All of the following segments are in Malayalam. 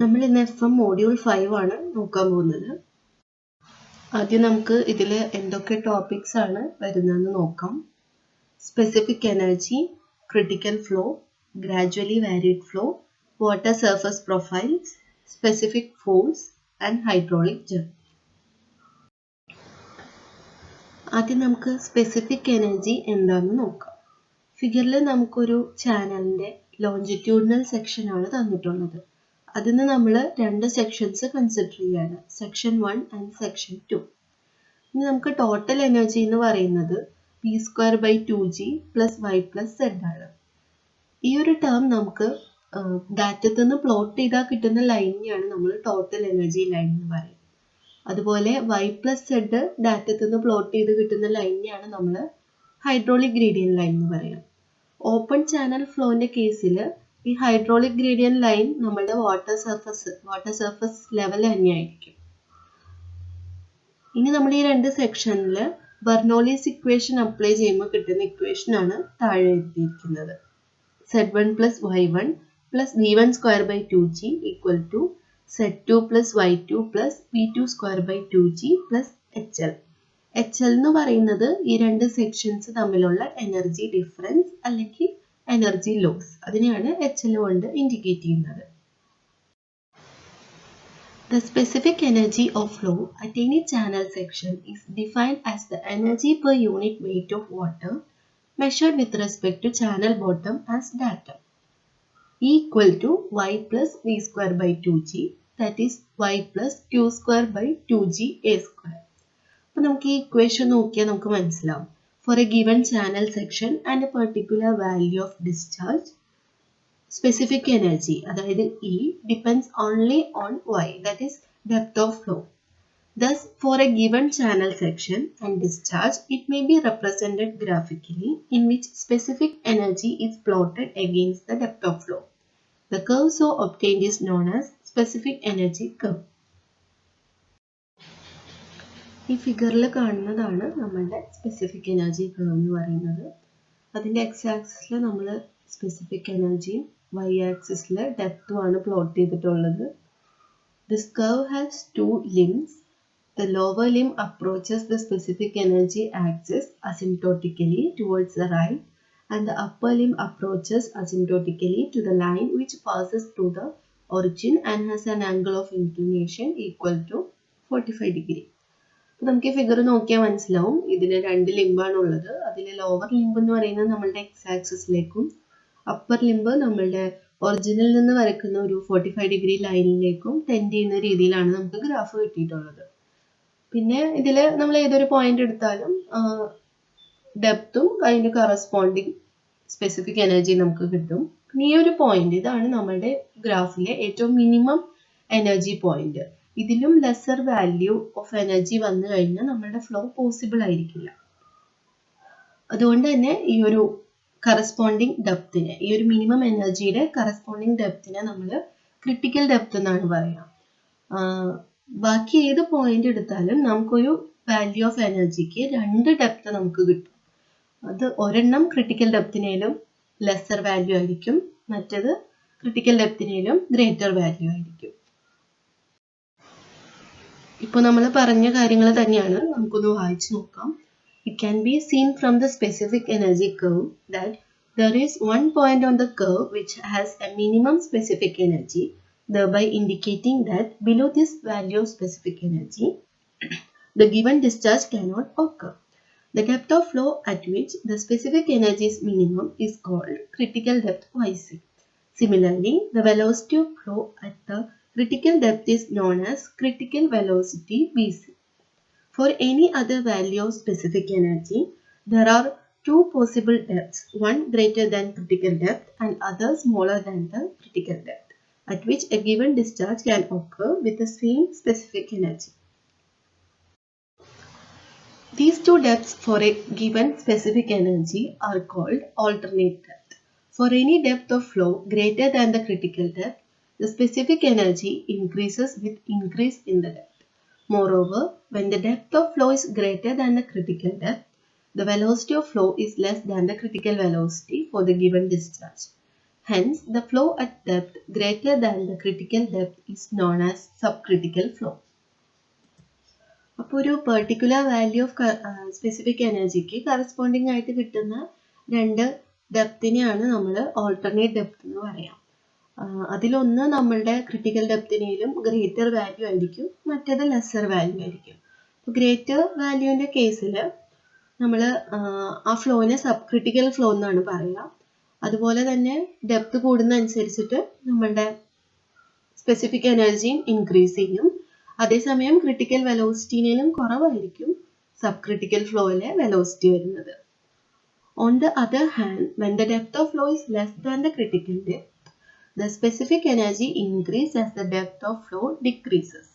നമ്മൾ ഇന്ന് FM മോഡ്യൂൾ 5 ആണ് നോക്കാൻ പോകുന്നത്. ആദ്യം നമുക്ക് ഇതിൽ എന്തൊക്കെ ടോപ്പിക്സ് ആണ് വരുന്നതെന്ന് നോക്കാം. Specific energy, critical flow, gradually varied flow, water surface profiles, specific force and hydraulic jet. ആദ്യം നമുക്ക് സ്പെസിഫിക് എനർജി എന്താണെന്ന് നോക്കാം. ഫിഗറിൽ നമുക്കൊരു ചാനലിൻ്റെ ലോഞ്ചിറ്റ്യൂഡിനൽ സെക്ഷൻ ആണ് തന്നിട്ടുള്ളത്. അതിന് നമ്മൾ രണ്ട് സെക്ഷൻസ് കൺസിഡർ ചെയ്യാണ്, സെക്ഷൻ 1 ആൻഡ് സെക്ഷൻ 2. ഇനി നമുക്ക് ടോട്ടൽ എനർജി എന്ന് പറയുന്നത് p²/2g + y + z ആണ്. ഈ ഒരു ടേം നമുക്ക് ഡാറ്റത്തിൽ നിന്ന് പ്ലോട്ട് ചെയ്താൽ കിട്ടുന്ന ലൈനിനെയാണ് നമ്മൾ ടോട്ടൽ എനർജി ലൈൻ എന്ന് പറയുന്നത്. അതുപോലെ y + z ഡാറ്റത്തിൽ നിന്ന് പ്ലോട്ട് ചെയ്ത് കിട്ടുന്ന ലൈനിനെയാണ് നമ്മൾ ഹൈഡ്രോളിക് ഗ്രേഡിയന്റ് ലൈൻ എന്ന് പറയുക. ഓപ്പൺ ചാനൽ ഫ്ലോന്റെ കേസിൽ ഈ ഹൈഡ്രോളിക് ഗ്രേഡിയന്റ് ലൈൻ നമ്മുടെ വാട്ടർ സർഫസ് ലെവൽ തന്നെയായിരിക്കും. ഇനി നമ്മൾ ഈ രണ്ട് സെക്ഷനിൽ ബെർണോളിസ് ഇക്വേഷൻ അപ്ലൈ ചെയ്യുമ്പോൾ കിട്ടുന്ന ഇക്വേഷൻ ആണ് താഴെ എഴുതിയിരിക്കുന്നത്. z1 + y1 + v1² / 2g = z2 + y2 + v2² / 2g + hl. hl എന്ന് പറയുന്നത് ഈ രണ്ട് സെക്ഷൻസ് തമ്മിലുള്ള എനർജി ഡിഫറൻസ് അല്ലെങ്കിൽ എനർജി ലോസ്, അതിനെയാണ് HL കൊണ്ട് ഇൻഡിക്കേറ്റ് ചെയ്യുന്നത്. The specific energy of flow at any channel section is defined as the energy per unit weight of water measured with respect to channel bottom as datum, equal to y + v²/2g, that is y + q²/2g a². അപ്പോൾ നമുക്ക് ഈ ഇക്വേഷൻ നോക്കിയാൽ നമുക്ക് മനസ്സിലാവും. For a given channel section and a particular value of discharge, specific energy, അതായത് E, depends only on Y, that is depth of flow. Thus, for a given channel section and discharge, it may be represented graphically in which specific energy is plotted against the depth of flow. The curve so obtained is known as specific energy curve. ഈ ഫിഗറിൽ കാണുന്നതാണ് നമ്മളുടെ സ്പെസിഫിക് എനർജി കർവ് എന്ന് പറയുന്നത്. അതിൻ്റെ എക്സ് ആക്സിസിൽ നമ്മൾ സ്പെസിഫിക് എനർജിയും വൈ ആക്സിസിൽ ഡെപ്തും ആണ് പ്ലോട്ട് ചെയ്തിട്ടുള്ളത്. This curve has 2 limbs. The lower limb approaches the specific energy axis asymptotically towards the right, and the upper limb approaches asymptotically to the line which passes through the origin and has an angle of inclination equal to 45 degrees. അപ്പോൾ നമുക്ക് ഈ ഫിഗർ നോക്കിയാൽ മനസ്സിലാവും ഇതിൽ 2 ലിംബാണ് ഉള്ളത്. അതിൽ ലോവർ ലിംബ് എന്ന് പറയുന്നത് നമ്മളുടെ എക്സ് ആക്സിസിലേക്കും അപ്പർ ലിംബ് നമ്മളുടെ ഒറിജിനിൽ നിന്ന് വരയ്ക്കുന്ന ഒരു 45 ഡിഗ്രി ലൈനിലേക്കും ടെൻഡ് ചെയ്യുന്ന രീതിയിലാണ് നമുക്ക് ഗ്രാഫ് കിട്ടിയിട്ടുള്ളത്. പിന്നെ ഇതിൽ നമ്മൾ ഏതൊരു പോയിന്റ് എടുത്താലും ഡെപ്തും അതിൻ്റെ കറസ്പോണ്ടിങ് സ്പെസിഫിക് എനർജി നമുക്ക് കിട്ടും. പിന്നെ ഈ ഒരു പോയിന്റ് ഇതാണ് നമ്മളുടെ ഗ്രാഫിലെ ഏറ്റവും മിനിമം എനർജി പോയിന്റ്. ഇതിലും ലെസർ വാല്യൂ ഓഫ് എനർജി വന്നു കഴിഞ്ഞാൽ നമ്മളുടെ ഫ്ലോ പോസിബിൾ ആയിരിക്കില്ല. അതുകൊണ്ട് തന്നെ ഈ ഒരു കറസ്പോണ്ടിങ് ഡെപ്തിനെ, ഈ ഒരു മിനിമം എനർജിയുടെ കറസ്പോണ്ടിങ് ഡെപ്തിനെ നമ്മൾ ക്രിട്ടിക്കൽ ഡെപ്ത് എന്നാണ് പറയുക. ബാക്കി ഏത് പോയിന്റ് എടുത്താലും നമുക്കൊരു വാല്യൂ ഓഫ് എനർജിക്ക് 2 ഡെപ്ത് നമുക്ക് കിട്ടും. അത് ഒരെണ്ണം ക്രിട്ടിക്കൽ ഡെപ്തിനേലും ലെസർ വാല്യൂ ആയിരിക്കും, മറ്റേത് ക്രിട്ടിക്കൽ ഡെപ്തിനേലും ഗ്രേറ്റർ വാല്യൂ ആയിരിക്കും. ഇപ്പോൾ നമ്മൾ പറഞ്ഞ കാര്യങ്ങൾ തന്നെയാണ്, നമുക്കൊന്ന് വായിച്ചു നോക്കാം. It can be seen from the specific energy curve that there is one point on the curve which has a minimum specific energy, thereby indicating that below this value of specific energy, the given discharge cannot occur. The depth of flow at which the specific energy is minimum is called critical depth YC. Similarly, the velocity of flow at the critical depth is known as critical velocity BC. For any other value of specific energy, there are 2 possible depths, one greater than critical depth and other smaller than the critical depth, at which a given discharge can occur with the same specific energy. These 2 depths for a given specific energy are called alternate depth. For any depth of flow greater than the critical depth, the specific energy increases with increase in the depth. Moreover, when the depth of flow is greater than the critical depth, the velocity of flow is less than the critical velocity for the given discharge. Hence, the flow at depth greater than the critical depth is known as subcritical flow. അപ്പോൾ ഒരു പെർട്ടിക്കുലർ വാല്യൂ ഓഫ് സ്പെസിഫിക് എനർജിക്ക് കറസ്പോണ്ടിങ് ആയിട്ട് കിട്ടുന്ന രണ്ട് ഡെപ്തിനെയാണ് നമ്മൾ ഓൾട്ടർനേറ്റ് ഡെപ്ത് എന്ന് പറയാം. അതിലൊന്ന് നമ്മളുടെ ക്രിട്ടിക്കൽ ഡെപ്തിനേലും ഗ്രേറ്റർ വാല്യൂ ആയിരിക്കും, മറ്റേത് ലെസ്സർ വാല്യൂ ആയിരിക്കും. അപ്പോൾ ഗ്രേറ്റർ വാല്യൂവിൻ്റെ കേസിൽ നമ്മൾ ആ ഫ്ലോനെ സബ് ക്രിട്ടിക്കൽ ഫ്ലോ എന്നാണ് പറയുക. അതുപോലെ തന്നെ ഡെപ്ത് കൂടുന്ന അനുസരിച്ചിട്ട് നമ്മളുടെ സ്പെസിഫിക് എനർജിയും ഇൻക്രീസ് ചെയ്യും. അതേസമയം ക്രിട്ടിക്കൽ വെലോസിറ്റിനേലും കുറവായിരിക്കും സബ് ക്രിട്ടിക്കൽ ഫ്ലോയിലെ വെലോസിറ്റി വരുന്നത്. On the other hand, when the depth of flow is less than the critical depth, the specific energy increases as the depth of flow decreases.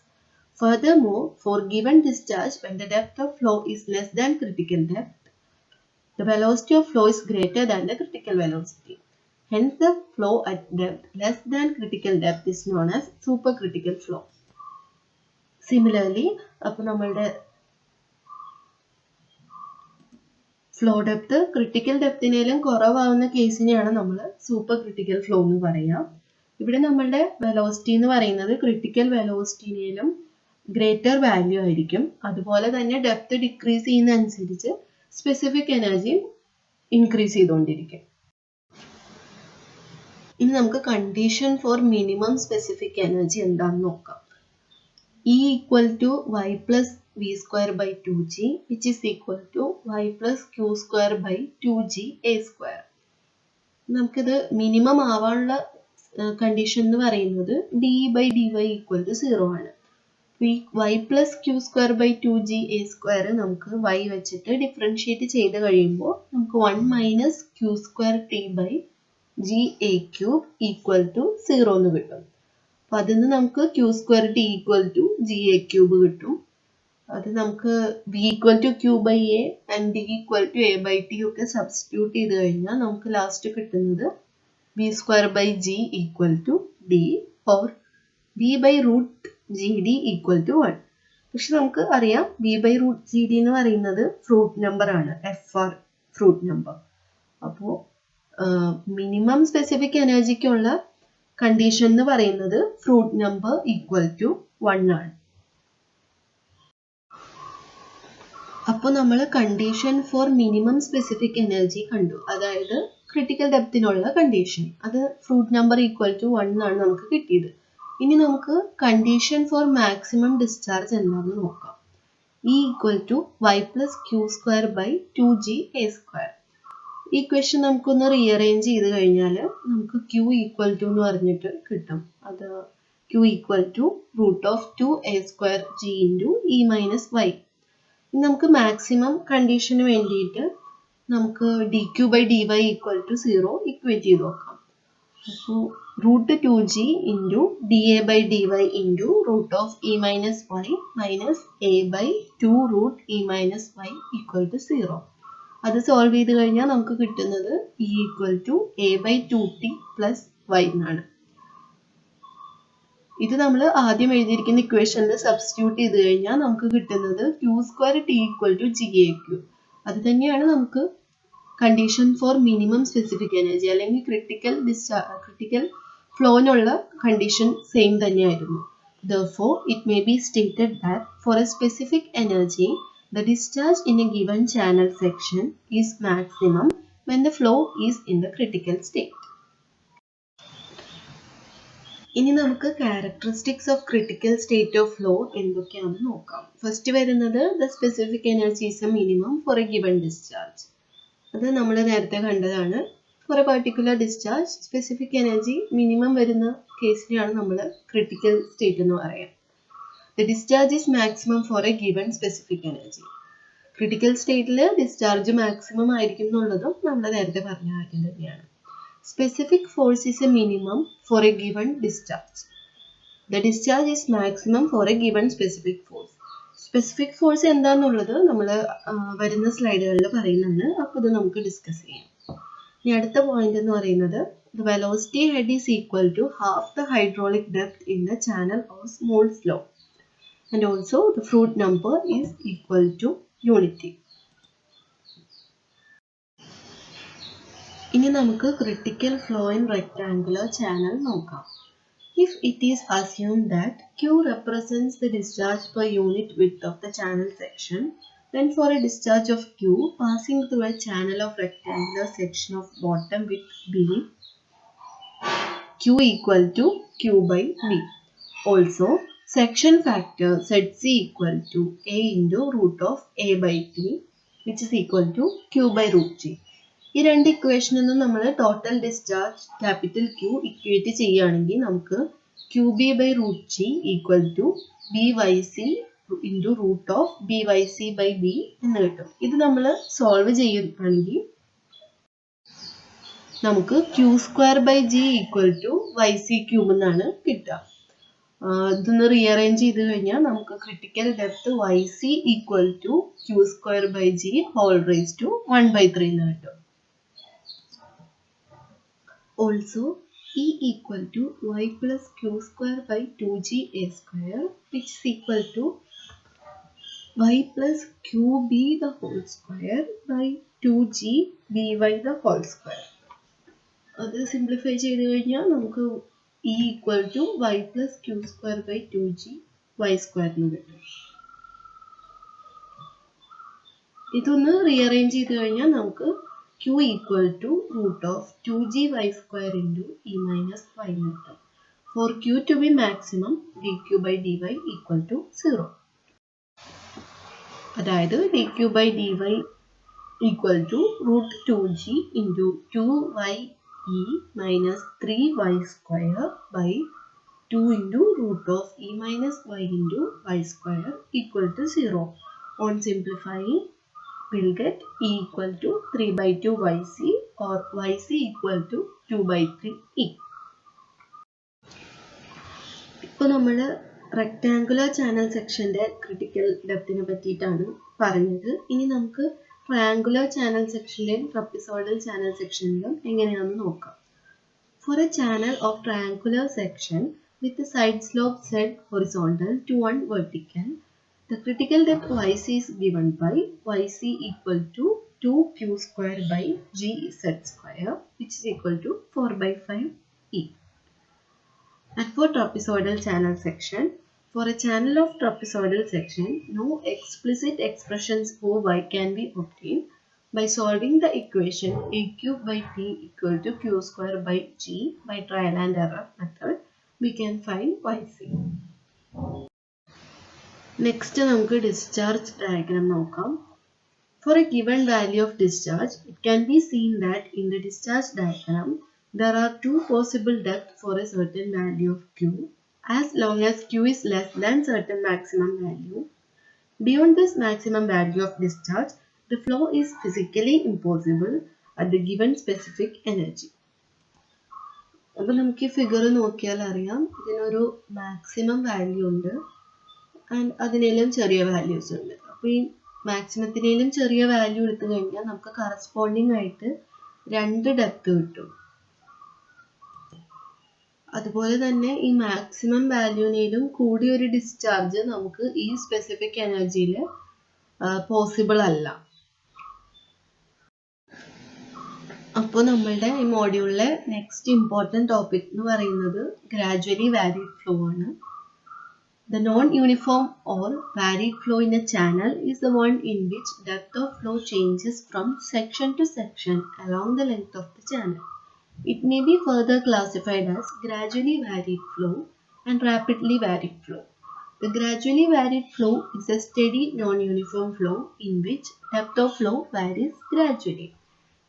Furthermore, for given discharge, when the depth of flow is less than critical depth, the velocity of flow is greater than the critical velocity. Hence, the flow at depth less than critical depth is known as supercritical flow. Similarly, അപ്പോൾ നമ്മളുടെ ഫ്ലോ ഡെപ്ത് ക്രിട്ടിക്കൽ ഡെപ്തിനേലും കുറവാകുന്ന കേസിനെയാണ് നമ്മൾ സൂപ്പർ ക്രിട്ടിക്കൽ ഫ്ലോ എന്ന് പറയുക. ഇവിടെ നമ്മളുടെ വെലോസിറ്റി എന്ന് പറയുന്നത് ക്രിട്ടിക്കൽ വെലോസിറ്റിനേലും ഗ്രേറ്റർ വാല്യൂ ആയിരിക്കും. അതുപോലെ തന്നെ ഡെപ്ത് ഡിക്രീസ് ചെയ്യുന്ന അനുസരിച്ച് സ്പെസിഫിക് എനർജി ഇൻക്രീസ് ചെയ്തുകൊണ്ടിരിക്കും. ഇനി നമുക്ക് condition for minimum specific energy എന്താണെന്ന് നോക്കാം. E equal to y plus v square by 2g, which is equal to y plus q square by 2g a square. നമുക്കിത് മിനിമം ആവാനുള്ള കണ്ടീഷൻ എന്ന് പറയുന്നത് d by dy equal to 0 ആണ്. ഈ y plus q square by 2g a square നമുക്ക് y വെച്ചിട്ട് ഡിഫറൻഷിയേറ്റ് ചെയ്ത് കഴിയുമ്പോൾ നമുക്ക് 1 minus q square t by g a cube equal to 0 എന്ന് കിട്ടും. അപ്പോൾ അതിൽ നിന്ന് നമുക്ക് q square t equal to g a cube കിട്ടും. അത് നമുക്ക് v equal to q by a and d equal to a by t ഒക്കെ സബ്സ്റ്റിറ്റ്യൂട്ട് ചെയ്ത് കഴിഞ്ഞാൽ നമുക്ക് ലാസ്റ്റ് കിട്ടുന്നത് v square by g equal to d or v by root gd equal to 1. പക്ഷെ നമുക്ക് അറിയാം v by root gd എന്ന് പറയുന്നത് ഫ്രൂട്ട് നമ്പർ ആണ്, fr ഫ്രൂട്ട് നമ്പർ. അപ്പോൾ മിനിമം സ്പെസിഫിക് എനർജിക്കുള്ള കണ്ടീഷൻ എന്ന് പറയുന്നത് ഫ്രൂട്ട് നമ്പർ ഈക്വൽ ടു 1 ആണ്. അപ്പോൾ നമ്മൾ condition for minimum specific energy കണ്ടു, അതായത് ക്രിട്ടിക്കൽ ഡെപ്തിനുള്ള കണ്ടീഷൻ. അത് ഫ്രൂട്ട് നമ്പർ ഈക്വൽ ടു 1 ആണ് നമുക്ക് കിട്ടിയത്. ഇനി നമുക്ക് കണ്ടീഷൻ ഫോർ മാക്സിമം ഡിസ്ചാർജ് എന്താണെന്ന് നോക്കാം. E equal to y plus Q square by 2g a സ്ക്വയർ. ഈ ക്വസ്റ്റ്യൻ നമുക്കൊന്ന് റീഅറേഞ്ച് ചെയ്ത് കഴിഞ്ഞാൽ നമുക്ക് q ഈക്വൽ ടു എന്ന് പറഞ്ഞിട്ട് കിട്ടും. അത് q equal to root of 2a square g into E minus Y. നമുക്ക് മാക്സിമം കണ്ടീഷന് വേണ്ടിയിട്ട് നമുക്ക് D Q by D Y equal to 0 equate ചെയ്ത് നോക്കാം. അപ്പോൾ root 2g into D A by D Y into root of E minus Y minus A by 2 root E minus Y equal to 0. അത് സോൾവ് ചെയ്ത് കഴിഞ്ഞാൽ നമുക്ക് കിട്ടുന്നത് E equal to A by 2t plus Y എന്നാണ്. ഇത് നമ്മൾ ആദ്യം എഴുതിയിരിക്കുന്ന ഇക്വേഷനിൽ സബ്സ്റ്റിറ്റ്യൂട്ട് ചെയ്ത് കഴിഞ്ഞാൽ നമുക്ക് കിട്ടുന്നത് Q square T equal to G A Q. അത് തന്നെയാണ് നമുക്ക് condition for minimum specific energy അല്ലെങ്കിൽ ക്രിട്ടിക്കൽ ഫ്ലോനുള്ള കണ്ടീഷൻ സെയിം തന്നെയായിരുന്നു. Therefore, it may be stated that for a specific energy, the discharge in a given channel section is maximum when the flow is in the critical state. ഇനി നമുക്ക് characteristics of critical state of flow എന്തൊക്കെയാണെന്ന് നോക്കാം. ഫസ്റ്റ് വരുന്നത് the specific energy is a minimum for a given discharge. അത് നമ്മൾ നേരത്തെ കണ്ടതാണ്. For a particular discharge, specific energy minimum വരുന്ന കേസിനെയാണ് നമ്മൾ critical state എന്ന് പറയാം. The discharge is maximum for a given specific energy. Critical stateൽ discharge maximum ആയിരിക്കും എന്നുള്ളതും നമ്മൾ നേരത്തെ പറഞ്ഞ കാര്യം തന്നെയാണ്. Specific force is a minimum for a given discharge. The discharge is maximum for a given specific force. Specific force എന്താണെന്നുള്ളത് നമ്മൾ വരുന്ന സ്ലൈഡുകളിൽ പറയുന്നുണ്ട്. അപ്പോൾ ഇത് നമുക്ക് ഡിസ്കസ് ചെയ്യാം. ഇനി അടുത്ത പോയിന്റ് എന്ന് പറയുന്നത് the velocity head is equal to half the hydraulic depth in the channel or small flow. And also the Froude number is equal to unity. ഇനി നമുക്ക് critical flow in rectangular channel നോക്കാം. If it is assumed that Q represents the discharge per unit width of the channel section, then for a discharge of Q passing through a channel of rectangular section of bottom width B, Q equal to Q by B. Also, section factor ZC equal to A into root of A by T, which is equal to Q by root G. ഈ രണ്ട് ഇക്വേഷനിൽ നിന്നും നമ്മൾ total discharge capital Q equate ചെയ്യുകയാണെങ്കിൽ നമുക്ക് Q B by root G equal to B Y C into root of B Y C by B എന്ന് കിട്ടും. ഇത് നമ്മൾ സോൾവ് ചെയ്യുകയാണെങ്കിൽ നമുക്ക് Q square by G equal to Y C cube എന്നാണ് കിട്ടുക. ഇതൊന്ന് റീഅറേഞ്ച് ചെയ്ത് കഴിഞ്ഞാൽ നമുക്ക് critical depth Y C equal to Q square by G whole raise to 1/3 എന്ന് കിട്ടും. Also, E equal to y plus q square by 2g a square, which is equal to y plus qb the whole square by 2g by the whole square. അത് സിംപ്ലിഫൈ ചെയ്ത് കഴിഞ്ഞാൽ നമുക്ക് E equal to y plus q square by 2g y square എന്ന് കിട്ടും. ഇതൊന്ന് റീഅറേഞ്ച് ചെയ്ത് കഴിഞ്ഞാൽ നമുക്ക് Q equal to root of 2g y square into E minus y കിട്ടും. For Q to be maximum, dq by dy equal to 0. അതായത് dq by dy equal to root 2g into 2y E minus 3y square by 2 into root of E minus y into y square equal to 0. On simplifying, we'll get E equal to 3/2 yc or yc equal to 2/3 E. ഇപ്പോൾ നമ്മൾ റെക്ടാങ്കുലർ ചാനൽ സെക്ഷൻ്റെ ക്രിട്ടിക്കൽ ഡെപ്തിനെ പറ്റിയിട്ടാണ് പറഞ്ഞത്. ഇനി നമുക്ക് ട്രയാങ്കുലർ ചാനൽ സെക്ഷനിലും ട്രപ്പിസോയിഡൽ ചാനൽ സെക്ഷനിലും എങ്ങനെയാണെന്ന് നോക്കാം. For a channel of triangular section with side slope z horizontal to 1 vertical, the critical depth yc is given by yc equal to 2q square by gz square, which is equal to 4/5 E. And for trapezoidal channel section, for a channel of trapezoidal section, no explicit expressions for y can be obtained. By solving the equation a cube by t equal to q square by g by trial and error method, we can find yc. Next, നമുക്ക് discharge diagram നോക്കാം. For a given value of discharge, it can be seen that in the discharge diagram, there are two possible depths for a certain value of q, as long as q is less than certain maximum value. Beyond this maximum value of discharge, the flow is physically impossible at the given specific energy. അപ്പോൾ നമുക്ക് ഈ ഫിഗർ നോക്കിയാൽ അറിയാം ഇതിനൊരു മാക്സിമം വാല്യൂ ഉണ്ട് ആൻഡ് അതിനേലും ചെറിയ വാല്യൂസ് ഉണ്ട്. അപ്പോൾ ഈ മാക്സിമത്തിനേലും ചെറിയ വാല്യൂ എടുത്തു കഴിഞ്ഞാൽ നമുക്ക് കറസ്പോണ്ടിങ് ആയിട്ട് രണ്ട് ഡെപ്ത് കിട്ടും. അതുപോലെ തന്നെ ഈ മാക്സിമം വാല്യൂനേലും കൂടിയൊരു ഡിസ്ചാർജ് നമുക്ക് ഈ സ്പെസിഫിക് എനർജിയിൽ പോസിബിൾ അല്ല. അപ്പോൾ നമ്മളുടെ ഈ മോഡ്യൂളിലെ നെക്സ്റ്റ് ഇമ്പോർട്ടൻറ്റ് ടോപ്പിക് എന്ന് പറയുന്നത് ഗ്രാജുവലി വാരിഡ് ഫ്ലോ ആണ്. The non-uniform or varied flow in a channel is the one in which depth of flow changes from section to section along the length of the channel. It may be further classified as gradually varied flow and rapidly varied flow. The gradually varied flow is a steady non-uniform flow in which depth of flow varies gradually.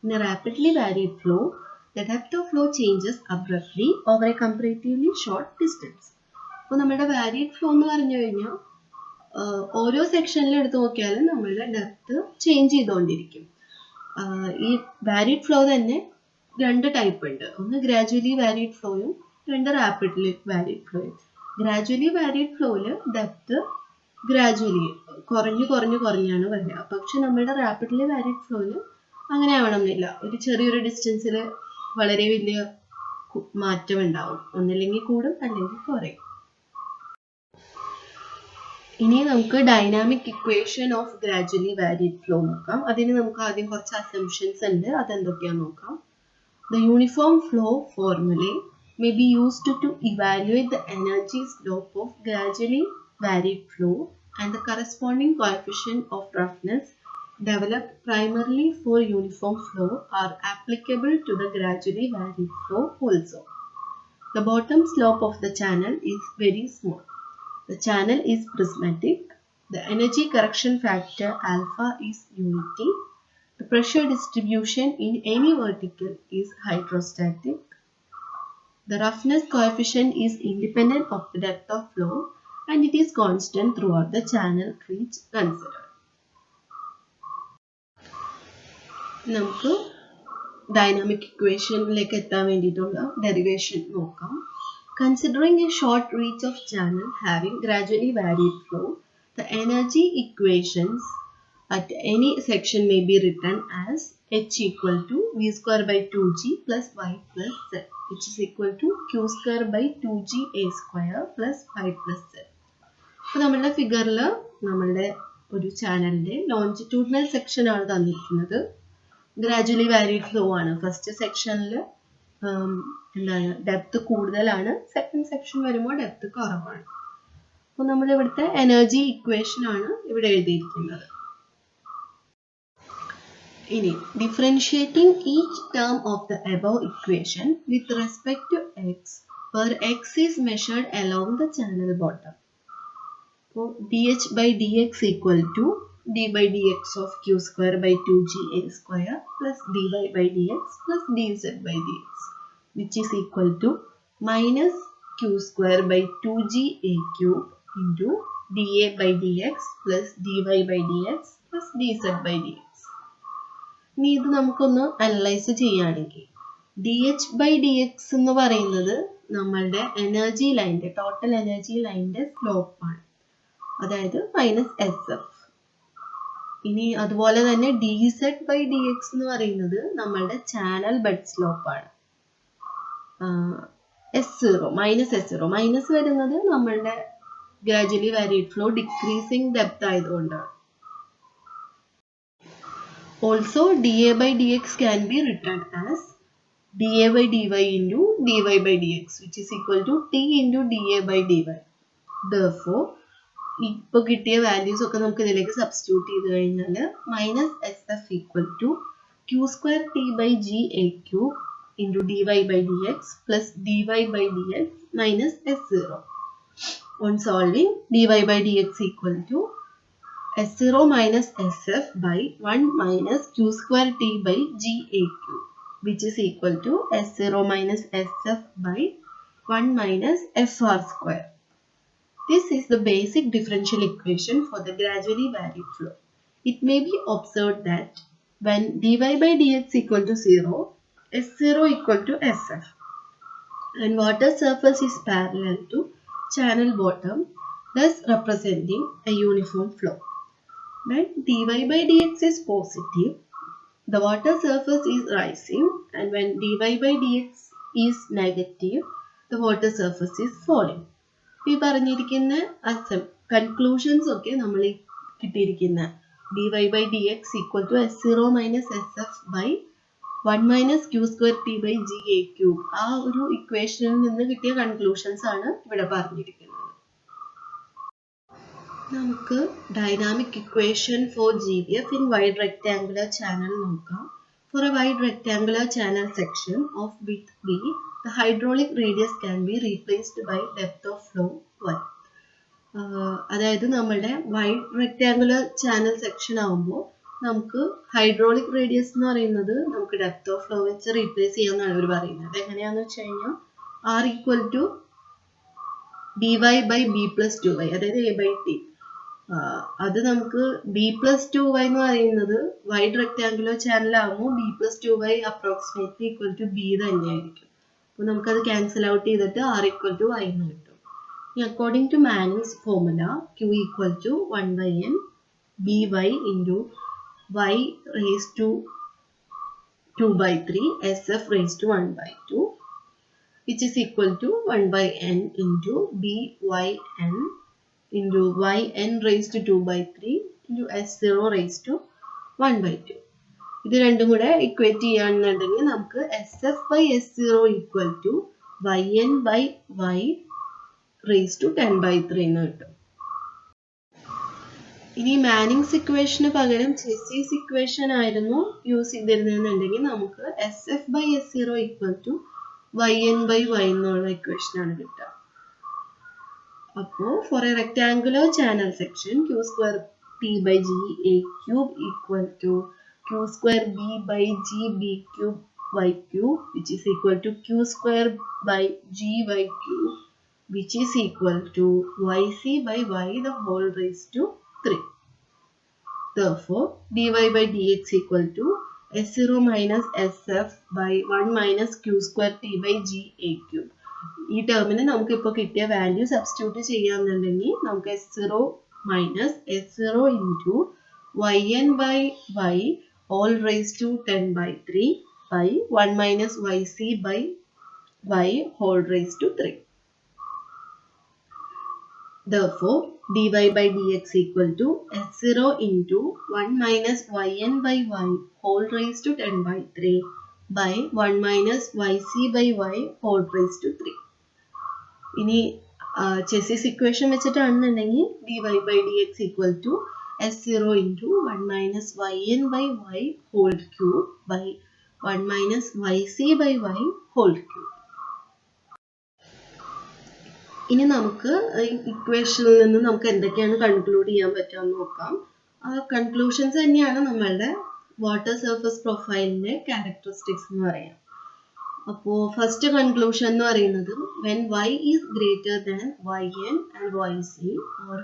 In a rapidly varied flow, the depth of flow changes abruptly over a comparatively short distance. അപ്പോൾ നമ്മുടെ വാരിഡ് ഫ്ലോ എന്ന് പറഞ്ഞു കഴിഞ്ഞാൽ ഓരോ സെക്ഷനിലും എടുത്ത് നോക്കിയാലും നമ്മളുടെ ഡെപ്ത് ചേഞ്ച് ചെയ്തുകൊണ്ടിരിക്കും. ഈ വാരിഡ് ഫ്ലോ തന്നെ രണ്ട് ടൈപ്പ് ഉണ്ട്. ഒന്ന് ഗ്രാജുവലി വാരിഡ് ഫ്ലോയും രണ്ട് റാപ്പിഡ്ലി വാരിഡ് ഫ്ലോയും. ഗ്രാജുവലി വാരിഡ് ഫ്ലോയിൽ ഡെപ്ത് ഗ്രാജുവലി കുറഞ്ഞാണ് വരിക. പക്ഷെ നമ്മുടെ റാപ്പിഡ്ലി വാരിഡ് ഫ്ലോയിൽ അങ്ങനെ ആവണമെന്നില്ല. ഒരു ചെറിയൊരു ഡിസ്റ്റൻസിൽ വളരെ വലിയ മാറ്റം ഉണ്ടാവും. ഒന്നില്ലെങ്കിൽ കൂടും അല്ലെങ്കിൽ കുറയും. ഇനി നമുക്ക് dynamic equation of gradually varied flow നോക്കാം. അതിന് നമുക്ക് ആദ്യം കുറച്ച് അസംഷൻസ് ഉണ്ട്, അതെന്തൊക്കെയാണെന്ന് നോക്കാം. The uniform flow formulae may be used to evaluate the energy slope of gradually varied flow and the corresponding coefficient of roughness developed primarily for uniform flow are applicable to the gradually varied flow also. The bottom slope of the channel is very small. The channel is prismatic. The energy correction factor alpha is unity. The pressure distribution in any vertical is hydrostatic. The roughness coefficient is independent of the depth of flow and it is constant throughout the channel reach considered. നമുക്ക് ഡൈനാമിക് ഇക്വേഷനിലേക്ക് എത്താൻ വേണ്ടിയിട്ടുള്ള ഡെറിവേഷൻ നോക്കാം. Considering a short reach of channel having gradually varied flow, the energy equations at any section may be written as H equal to V square by 2G plus Y plus Z, which is equal to Q square by 2G A square plus Y plus Z. അപ്പോൾ നമ്മളുടെ ഫിഗറിൽ നമ്മളുടെ ഒരു ചാനലിൻ്റെ ലോഞ്ചിറ്റ്യൂഡിനൽ സെക്ഷൻ ആണ് തന്നിരിക്കുന്നത്. ഗ്രാജുവലി വാരിഡ് ഫ്ലോ ആണ്. ഫസ്റ്റ് സെക്ഷനിൽ എന്താണ് ഡെപ്ത് കൂടുതലാണ്, സെക്കൻഡ് സെക്ഷൻ വരുമ്പോൾ ഡെപ്ത് കുറവാണ്. അപ്പോൾ നമ്മൾ ഇവിടുത്തെ എനർജി ഇക്വേഷൻ ആണ് ഇവിടെ എഴുതിയിരിക്കുന്നത്. ഇനി differentiating each term of the above equation with respect to X where x is measured along the channel bottom. അപ്പോൾ dh by dx equal to d by dx of q square by 2g a square plus dy by dx plus dz by dx, which is equal to minus q square by 2g a cube into dA by dx plus dy by dx plus dz by dx. ഇനി ഇത് നമുക്കൊന്ന് അനലൈസ് ചെയ്യുകയാണെങ്കിൽ dh by dx എന്ന് പറയുന്നത് നമ്മളുടെ എനർജി ലൈൻ്റെ ടോട്ടൽ എനർജി ലൈൻ്റെ സ്ലോപ്പാണ്, അതായത് മൈനസ് എസ് എഫ്. ഇനി അതുപോലെ തന്നെ dz by dx എന്ന് പറയുന്നത് നമ്മളുടെ ചാനൽ ബെഡ് സ്ലോപ്പാണ്. S0 മൈനസ് S0 മൈനസ് വരുന്നത് നമ്മളുടെ gradually varied flow decreasing depth ആയതുകൊണ്ടാണ്. Also dA by dx can be written as dA by dy into dy by dx, which is equal to t into dA by dy. Therefore, ഇപ്പോൾ കിട്ടിയ വാല്യൂസ് ഒക്കെ നമുക്ക് ഇതിലേക്ക് സബ്സ്റ്റിറ്റ്യൂട്ട് ചെയ്ത് കഴിഞ്ഞാൽ minus S F equal to Q square T by G A cube into D Y by D X plus D Y by D X minus S zero. On solving D Y by D X equal to S zero minus S F by 1 minus Q square T by G A cube, which is equal to S zero minus S F by 1 minus F R square. This is the basic differential equation for the gradually varied flow. It may be observed that when dy by dx equal to 0, S0 equal to SF, and water surface is parallel to channel bottom, thus representing a uniform flow. When dy by dx is positive, the water surface is rising, and when dy by dx is negative, the water surface is falling. ഈ പറഞ്ഞിരിക്കുന്ന കൺക്ലൂഷൻസ് ഒക്കെ നമ്മൾ കിട്ടിയിരിക്കുന്ന D Y by D X equal to S zero minus S F by 1 minus Q square T by G A cube, ആ ഒരു ഇക്വേഷനിൽ നിന്ന് കിട്ടിയ കൺക്ലൂഷൻസ് ആണ് ഇവിടെ പറഞ്ഞിരിക്കുന്നത്. നമുക്ക് dynamic equation for G V F in wide rectangular channel നോക്കാം. For a wide rectangular channel section of width B, the hydraulic radius can be replaced by depth of flow 1. അതായത് നമ്മുടെ വൈഡ് റെക്ടാങ്കുലർ ചാനൽ സെക്ഷൻ ആകുമ്പോൾ നമുക്ക് ഹൈഡ്രോളിക് റേഡിയസ് എന്ന് പറയുന്നത് നമുക്ക് ഡെപ്ത് ഓഫ് ഫ്ലോ വെച്ച് റീപ്ലേസ് ചെയ്യാമെന്നാണ് അവർ പറയുന്നത്. എങ്ങനെയാണെന്ന് വെച്ച് കഴിഞ്ഞാൽ R equal to D Y by B plus 2y, അതായത് എ ബൈ ടി. അത് നമുക്ക് ബി പ്ലസ് 2y എന്ന് പറയുന്നത് വൈഡ് റെക്ടാങ്കുലർ ചാനൽ ആകുമ്പോൾ B plus 2y approximately equal to B തന്നെയായിരിക്കും. അപ്പോൾ നമുക്കത് ക്യാൻസൽ ഔട്ട് ചെയ്തിട്ട് ആർ ഈക്വൽ ടു വൈ എന്ന് കിട്ടും. According to Manning's formula, Q equal to 1/n B Y into Y raise to 2/3 S F raise to 1/2, which is equal to 1/n into B Y N into Y N raise to 2/3 into S zero raise to 1/2. ഇത് രണ്ടും കൂടെ ഇക്വേറ്റ് ചെയ്യുകയാണെന്നുണ്ടെങ്കിൽ നമുക്ക് SF by S0 equal to yn by y raised to 10/3 എന്ന് കിട്ടും. ഇനി മാനിങ്സ് ഇക്വേഷന് പകരം ചെസീസ് ഇക്വേഷൻ ആയിരുന്നു യൂസ് ചെയ്തിരുന്നതെന്നുണ്ടെങ്കിൽ നമുക്ക് SF by S0 equal to yn by y എന്നുള്ള ഇക്വേഷൻ ആണ് കിട്ടുക. അപ്പോൾ for a rectangular channel section q square p by g a cube equal to q square b by g b cube y cube which is equal to q square by g y cube which is equal to yc by y the whole raised to 3. Therefore, dy by dx equal to s0 minus sf by 1 minus q square t by g a cube. ഈ ടേമിന് നമുക്ക് ഇപ്പോൾ കിട്ടിയ വാല്യൂ സബ്സ്റ്റിറ്റ്യൂട്ട് ചെയ്യാമെന്നുണ്ടെങ്കിൽ നമുക്ക് s0 minus s0 into yn by y all raised to 10/3 by 1 minus yc by y whole raised to 3. Therefore, dy by dx equal to s0 into 1 minus yn by y whole raised to 10/3 by 1 minus yc by y whole raised to 3. ഇനി ചെസീസ് ഇക്വേഷൻ വെച്ചിട്ടാണെന്നുണ്ടെങ്കിൽ dy by dx equal to s0 into 1 minus yn by y whole cube by 1 minus yc by y whole cube. ഇനി നമുക്ക് ഇക്വേഷനിൽ നിന്ന് നമുക്ക് എന്തൊക്കെയാണ് കൺക്ലൂഡ് ചെയ്യാൻ പറ്റുമെന്ന് നോക്കാം. ആ കൺക്ലൂഷൻസ് തന്നെയാണ് നമ്മളുടെ വാട്ടർ സർഫസ് പ്രൊഫൈലിന്റെ ക്യാരക്ടറിസ്റ്റിക്സ് എന്ന് പറയാം. അപ്പോൾ ഫസ്റ്റ് കൺക്ലൂഷൻ എന്ന് പറയുന്നത് when y is greater than yn and yc or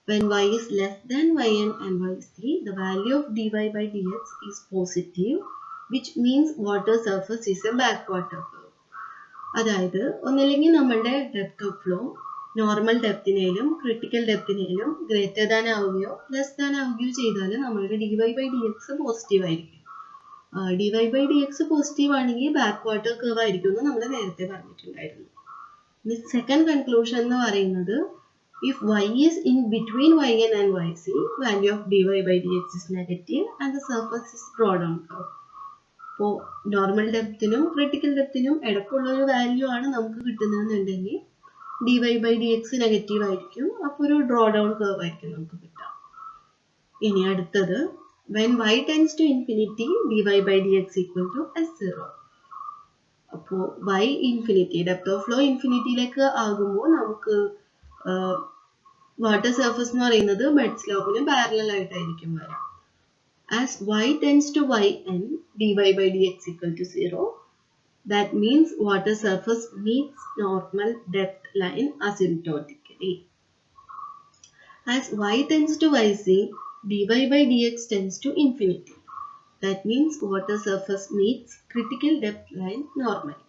when y is less than yn and yc the value of dy by dx is positive which means water surface is a backwater curve. അതായത് ഒന്നില്ലെങ്കിൽ നമ്മളുടെ ഡെപ്ത് ഓഫ് ഫ്ലോ നോർമൽ ഡെപ്തിനേലും ക്രിട്ടിക്കൽ ഡെപ്തിനേലും ഗ്രേറ്റർ ദാൻ ആവുകയോ ലെസ് ദാൻ ആവുകയോ ചെയ്താൽ നമ്മളുടെ dy by dx പോസിറ്റീവ് ആയിരിക്കും. dy by dx പോസിറ്റീവ് ആണെങ്കിൽ ബാക്ക് വാട്ടർ കർവ് ആയിരിക്കും എന്ന് നമ്മൾ നേരത്തെ പറഞ്ഞിട്ടുണ്ടായിരുന്നു. സെക്കൻഡ് കൺക്ലൂഷൻ എന്ന് പറയുന്നത് if y is in between yn and yc value of dy by dx is negative and the surface is drawdown curve. അപ്പോൾ നോർമൽ ഡെപ്തിനും ക്രിട്ടിക്കൽ ഡെപ്തിനും ഇടയ്ക്കുള്ള ഒരു വാല്യൂ ആണ് നമുക്ക് കിട്ടുന്നതെന്നുണ്ടെങ്കിൽ dy by dx നെഗറ്റീവ് ആയിരിക്കും. അപ്പോൾ ഒരു ഡ്രോ ഡൗൺ കർവ് ആയിരിക്കും നമുക്ക് കിട്ടുക. ഇനി അടുത്തത് when y tends to infinity dy by dx equal to s0. അപ്പോൾ y infinity depth of flow ഇൻഫിനിറ്റിയിലേക്ക് ആകുമ്പോൾ നമുക്ക് വാട്ടർ സർഫസ് എന്ന് പറയുന്നത് ബെഡ് സ്ലോപ്പിന് പാരലൽ ആയിട്ടായിരിക്കും വരാം. As y tends to yn dy by dx equal to 0, that means water surface meets normal depth line asymptotically. As y tends to yc dy by dx tends to infinity. That means water surface meets critical depth line normally.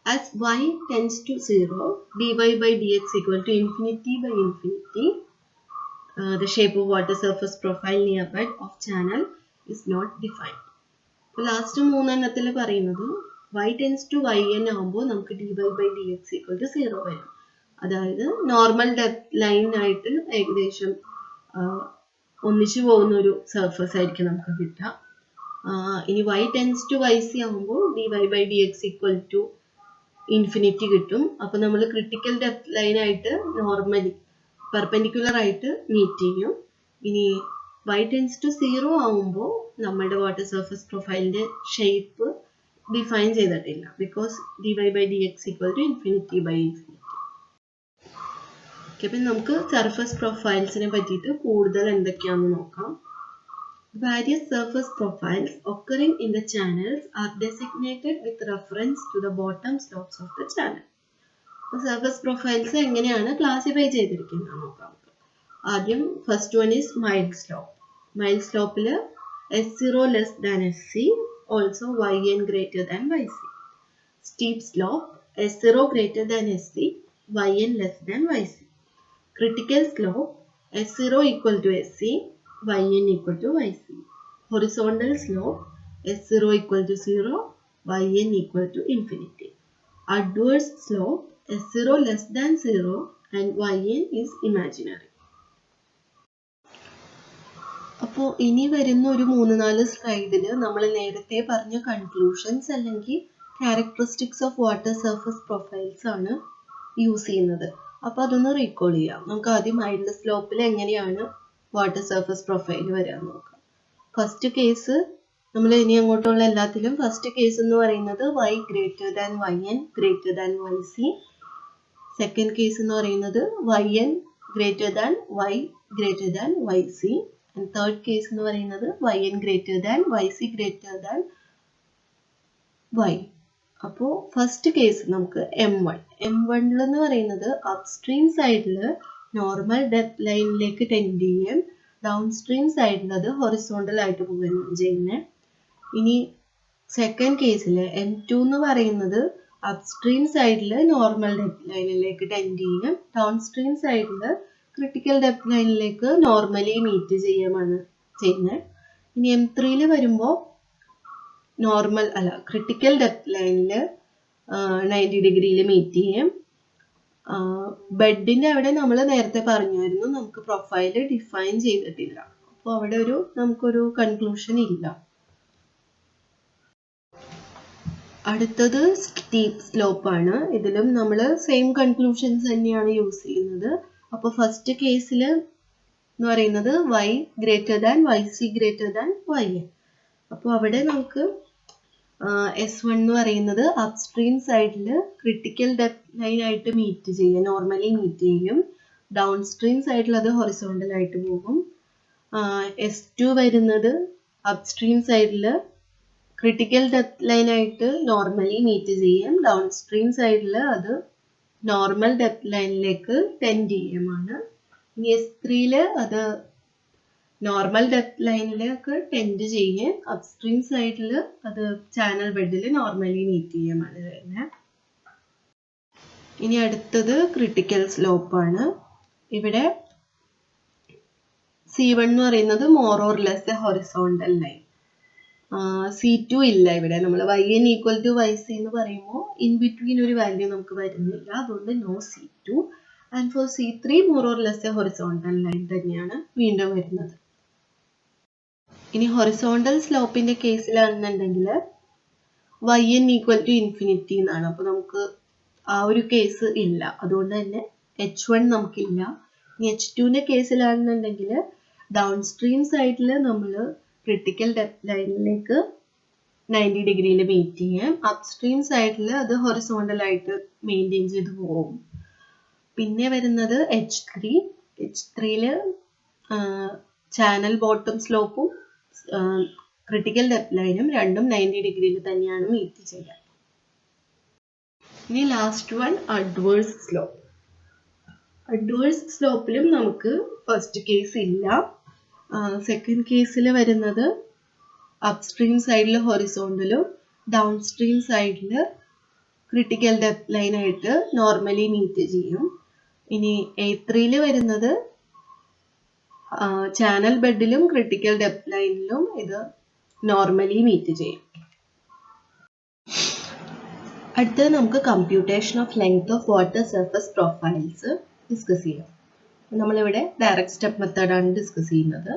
As y tends to 0, dy by dx equal to infinity by infinity. The shape of water surface profile near bed of channel is not defined. Last മൂന്നെണ്ണത്തിൽ പറയുന്നത് y tends to yn ആകുമ്പോൾ നമുക്ക് dy by dx equal to 0 വരും. അതായത് നോർമൽ ഡെപ്ത് ലൈൻ ആയിട്ട് ഏകദേശം ഒന്നിച്ചു പോകുന്ന ഒരു സർഫസ് ആയിരിക്കും നമുക്ക് കിട്ടുക. ഇനി y tends to yc ആകുമ്പോൾ dy by dx equal to infinity കിട്ടും. അപ്പോൾ നമ്മൾ ക്രിട്ടിക്കൽ ഡെപ്ത് ലൈൻ ആയിട്ട് നോർമലി പെർപെൻഡിക്കുലർ ആയിട്ട് മീറ്റ് ചെയ്യും. ഇനി y tends to 0 ആവുമ്പോൾ നമ്മുടെ വാട്ടർ സർഫസ് പ്രൊഫൈലിന്റെ ഷേപ്പ് ഡിഫൈൻ ചെയ്തിട്ടില്ല because dy by dx equal to infinity by infinity. അപ്പം നമുക്ക് സർഫസ് പ്രൊഫൈൽസിനെ പറ്റിയിട്ട് കൂടുതൽ എന്തൊക്കെയാണെന്ന് നോക്കാം. Various surface profiles occurring in the channels are designated with reference to the bottom slopes of the channel. Surface profiles എങ്ങനെയാണ് ക്ലാസിഫൈ ചെയ്തിരിക്കുന്നത് നോക്കാം. ആദ്യം first one is mild slope. Mild സ്ലോപ്പിൽ s0 less than sc, also yn greater than yc. Steep slope s0 greater than sc, yn less than yc. Critical slope s0 equal to sc, yn equal to yc. Horizontal slope s0 equal to 0, yn equal to infinity. Adverse slope s0 less than 0 and yn is imaginary. അപ്പോൾ ഇനി വരുന്ന ഒരു 3-4 സ്ലൈഡിൽ നമ്മൾ നേരത്തെ പറഞ്ഞ കൺക്ലൂഷൻസ് അല്ലെങ്കിൽ characteristics of water surface profiles ആണ് യൂസ് ചെയ്യുന്നത്. അപ്പോൾ അതൊന്ന് റീകോൾ ചെയ്യാം. നമുക്ക് ആദ്യം മൈൽഡ് സ്ലോപ്പിൽ എങ്ങനെയാണ് വാട്ടർ സർഫസ് പ്രൊഫൈൽ വരാൻ നോക്കാം. ഫസ്റ്റ് കേസ് നമ്മൾ ഇനി അങ്ങോട്ടുള്ള എല്ലാത്തിലും ഫസ്റ്റ് കേസ് എന്ന് പറയുന്നത് y greater than yn greater than yc. Second case എന്ന് പറയുന്നത് yn greater than y greater than yc. And third case എന്ന് പറയുന്നത് yn greater than yc greater than y. അപ്പോൾ ഫസ്റ്റ് കേസ് നമുക്ക് M1 എന്ന് പറയുന്നത് അപ്സ്ട്രീം സൈഡിൽ നോർമൽ ഡെപ്ത് ലൈനിലേക്ക് ടെൻഡ് ചെയ്യും, ഡൗൺ സ്ട്രീം സൈഡിൽ അത് ഹൊറിസോണ്ടൽ ആയിട്ട് പോവുകയാണ് ചെയ്യുന്നത്. ഇനി സെക്കൻഡ് കേസിൽ M2 എന്ന് പറയുന്നത് അപ്സ്ട്രീം സൈഡിൽ നോർമൽ ഡെപ്ത് ലൈനിലേക്ക് ടെൻഡ് ചെയ്യും, ഡൗൺ സ്ട്രീം സൈഡിൽ ക്രിട്ടിക്കൽ ഡെപ്ത് ലൈനിലേക്ക് നോർമലി മീറ്റ് ചെയ്യുകയാണ് ചെയ്യുന്നത്. ഇനി M3 വരുമ്പോൾ നോർമൽ അല്ല ക്രിട്ടിക്കൽ ഡെപ്ത് ലൈനിൽ 90 ഡിഗ്രിയിൽ മീറ്റ് ചെയ്യും. ബെഡിന്റെ അവിടെ നമ്മൾ നേരത്തെ പറഞ്ഞായിരുന്നു നമുക്ക് പ്രൊഫൈൽ ഡിഫൈൻ ചെയ്തിട്ടില്ല, അപ്പോൾ അവിടെ നമുക്കൊരു കൺക്ലൂഷൻ ഇല്ല. അടുത്തത് സ്റ്റീപ്പ് സ്ലോപ്പ് ആണ്. ഇതിലും നമ്മൾ സെയിം കൺക്ലൂഷൻസ് തന്നെയാണ് യൂസ് ചെയ്യുന്നത്. അപ്പോൾ ഫസ്റ്റ് കേസിൽ എന്ന് പറയുന്നത് y greater than yc greater than yn. അപ്പോൾ അവിടെ നമുക്ക് S1 എന്ന് പറയുന്നത് അപ്സ്ട്രീം സൈഡിൽ ക്രിട്ടിക്കൽ ഡെപ്ത് ലൈൻ ആയിട്ട് മീറ്റ് ചെയ്യും, നോർമലി മീറ്റ് ചെയ്യും, ഡൗൺ സ്ട്രീം സൈഡിൽ അത് ഹൊറിസോണ്ടൽ ആയിട്ട് പോകും. S2 വരുന്നത് അപ്സ്ട്രീം സൈഡിൽ ക്രിട്ടിക്കൽ ഡെപ്ത് ലൈൻ ആയിട്ട് നോർമലി മീറ്റ് ചെയ്യും, ഡൗൺ സ്ട്രീം സൈഡിൽ അത് നോർമൽ ഡെപ്ത് ലൈനിലേക്ക് ടെൻഡ് ചെയ്യുമാണ്. ഇനി S3 അത് നോർമൽ ഡെപ്ത് ലൈനിലേക്ക് ടെൻഡ് ചെയ്യും, അപ്സ്ട്രീം സൈഡിൽ അത് ചാനൽ ബെഡിൽ നോർമലി മീറ്റ് ചെയ്യുമാണ് ചെയ്യുന്നത്. ഇനി അടുത്തത് ക്രിട്ടിക്കൽ സ്ലോപ്പ് ആണ്. ഇവിടെ C1 എന്ന് പറയുന്നത് more or less a horizontal line. C2 ഇല്ല ഇവിടെ. നമ്മൾ yn ഈക്വൽ ടു yc എന്ന് പറയുമ്പോൾ ഇൻ ബിറ്റ്വീൻ ഒരു വാല്യൂ നമുക്ക് വരുന്നില്ല, അതുകൊണ്ട് no C2. And for C3 more or less a horizontal line തന്നെയാണ് വീണ്ടും വരുന്നത്. ഇനി ഹൊറിസോണ്ടൽ സ്ലോപ്പിന്റെ കേസിലാണെന്നുണ്ടെങ്കിൽ yn ഈക്വൽ ടു ഇൻഫിനിറ്റി എന്നാണ്. അപ്പോൾ നമുക്ക് ആ ഒരു കേസ് ഇല്ല, അതുകൊണ്ട് തന്നെ H1 നമുക്കില്ല. ഇനി H2ന്റെ കേസിലാണെന്നുണ്ടെങ്കിൽ ഡൗൺ സ്ട്രീം സൈഡിൽ നമ്മൾ ക്രിട്ടിക്കൽ ഡെപ്ത് ലൈനിലേക്ക് 90 ഡിഗ്രിയിൽ മീറ്റ് ചെയ്യും, അപ്സ്ട്രീം സൈഡിൽ അത് ഹൊറിസോണ്ടൽ ആയിട്ട് മെയിൻറ്റെയിൻ ചെയ്ത് പോകും. പിന്നെ വരുന്നത് H3യിൽ ചാനൽ ബോട്ടം സ്ലോപ്പും ക്രിട്ടിക്കൽ ഡെപ്ത് ലൈനും രണ്ടും 90 ഡിഗ്രിയിൽ തന്നെയാണ് മീറ്റ് ചെയ്യുക. ഇനി last one adverse slope. Adverse സ്ലോപ്പിലും നമുക്ക് ഫസ്റ്റ് കേസ് ഇല്ല. സെക്കൻഡ് കേസിൽ വരുന്നത് അപ്സ്ട്രീം സൈഡിൽ ഹൊറിസോണ്ടലും ഡൗൺ സ്ട്രീം സൈഡിൽ ക്രിട്ടിക്കൽ ഡെപ്ത് ലൈൻ ആയിട്ട് നോർമലി മീറ്റ് ചെയ്യും. ഇനി A3 വരുന്നത് ചാനൽ ബെഡിലും ക്രിട്ടിക്കൽ ഡെപ്ത് ലൈനിലും ഇത് നോർമലി മീറ്റ് ചെയ്യും. അടുത്തത് നമുക്ക് computation of length of water surface profiles discuss ചെയ്യാം. നമ്മളിവിടെ ഡയറക്റ്റ് സ്റ്റെപ്പ് മെത്തേഡാണ് ഡിസ്കസ് ചെയ്യുന്നത്.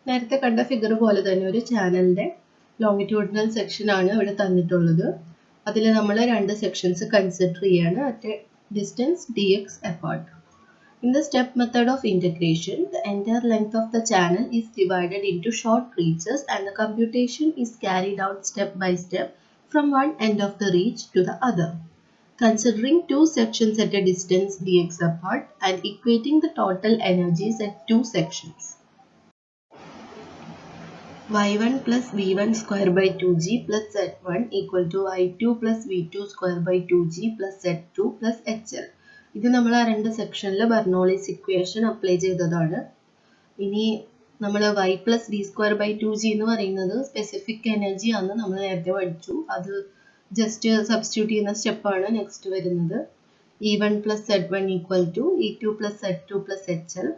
നേരത്തെ കണ്ട ഫിഗർ പോലെ തന്നെ ഒരു ചാനലിന്റെ ലോങ്ങിറ്റ്യൂഡിനൽ സെക്ഷൻ ആണ് ഇവിടെ തന്നിട്ടുള്ളത്. അതിൽ നമ്മൾ രണ്ട് സെക്ഷൻസ് കൺസിഡർ ചെയ്യാണ് at A distance dx apart. In the step method of integration, the entire length of the channel is divided into short reaches and the computation is carried out step by step from one end of the reach to the other, considering two sections at a distance dx apart and equating the total energies at two sections. y1 plus v1 square by 2g plus z1 equal to y2 plus v2 square by 2g plus z2 plus hl. ഇത് നമ്മൾ ആ രണ്ട് സെക്ഷനിൽ ബെർണോളിസ് ഇക്വേഷൻ അപ്ലൈ ചെയ്തതാണ്. ഇനി നമ്മൾ y plus V square by 2g എന്ന് പറയുന്നത് സ്പെസിഫിക് എനർജി ആണെന്ന് നമ്മൾ നേരത്തെ പഠിച്ചു. അത് ജസ്റ്റ് സബ്സ്റ്റിറ്റ്യൂട്ട് ചെയ്യുന്ന സ്റ്റെപ്പാണ് നെക്സ്റ്റ് വരുന്നത്. E1 plus z1 equal to E2 plus z2 plus HL.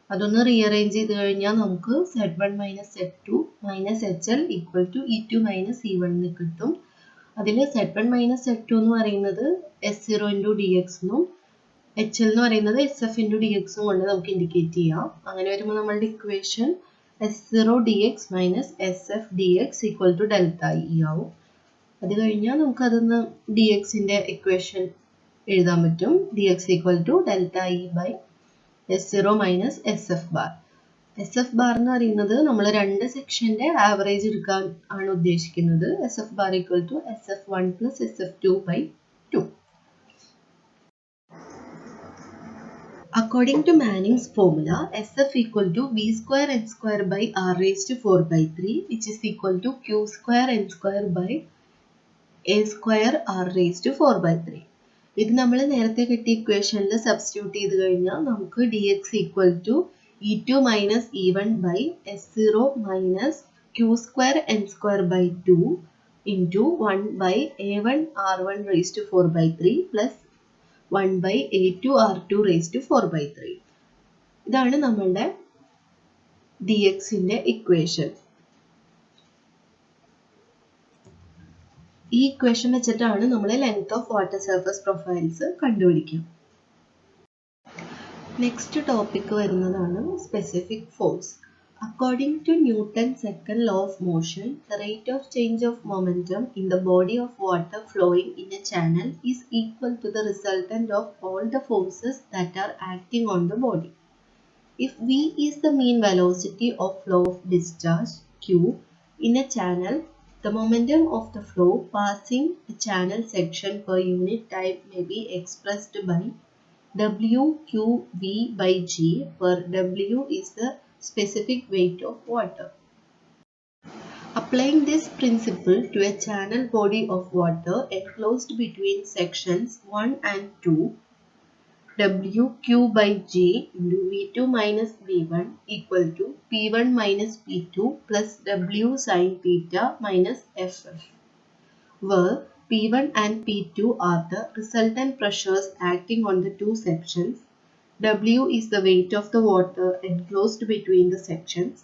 അതൊന്ന് റീഅറേഞ്ച് ചെയ്ത് കഴിഞ്ഞാൽ നമുക്ക് z1 minus z2 minus HL equal to E2 minus E1 എന്ന് കിട്ടും. അതിൽ z1 മൈനസ് z2 എന്ന് പറയുന്നത് S0 ഇൻറ്റു ഡി എക്സ് എന്നും HL എന്ന് പറയുന്നത് SF ഇൻറ്റു ഡി എക്സും കൊണ്ട് നമുക്ക് ഇൻഡിക്കേറ്റ് ചെയ്യാം. അങ്ങനെ വരുമ്പോൾ നമ്മളുടെ equation S0 dx minus SF dx equal to delta E ആവും. അത് കഴിഞ്ഞാൽ നമുക്ക് അതൊന്ന് dxന്റെ ഇക്വേഷൻ എഴുതാൻ പറ്റും. dx equal to delta E by S0 minus SF bar. SF bar എന്ന് പറയുന്നത് നമ്മൾ രണ്ട് സെക്ഷന്റെ ആവറേജ് എടുക്കാൻ ആണ് ഉദ്ദേശിക്കുന്നത്. SF bar equal to SF1 plus SF2 by 2. According to Manning's formula, SF equal to V square n square by R raised to 4 by 3, which is equal to Q square n square by A square R raised to 4 by 3. ഇത് നമ്മൾ നേരത്തെ കിട്ടിയ ഇക്വേഷനിൽ സബ്സ്റ്റിറ്റ്യൂട്ട് ചെയ്ത് കഴിഞ്ഞാൽ നമുക്ക് dx equal to E2 minus E1 by S0 minus Q square n square by 2 into 1 by A1 R1 raised to 4 by 3 plus 1 by A2 R2 raised to 4 by 3. ഇതാണ് നമ്മളുടെ dxന്റെ ഇക്വേഷൻ. ഈ ഇക്വേഷൻ വെച്ചിട്ടാണ് നമ്മൾ length of water surface profiles കണ്ടുപിടിക്കുക. നെക്സ്റ്റ് ടോപ്പിക് വരുന്നതാണ് specific force. According to Newton's second law of motion, the rate of change of momentum in the body of water flowing in a channel is equal to the resultant of all the forces that are acting on the body. If V is the mean velocity of flow of discharge Q in a channel, the momentum of the flow passing a channel section per unit time may be expressed by WQV by G, where W is the specific weight of water. Applying this principle to a channel body of water enclosed between sections 1 and 2, WQ by G into V2 minus V1 equal to P1 minus P2 plus W sin theta minus FF, where P1 and P2 are the resultant pressures acting on the two sections. W is the weight of the water enclosed between the sections.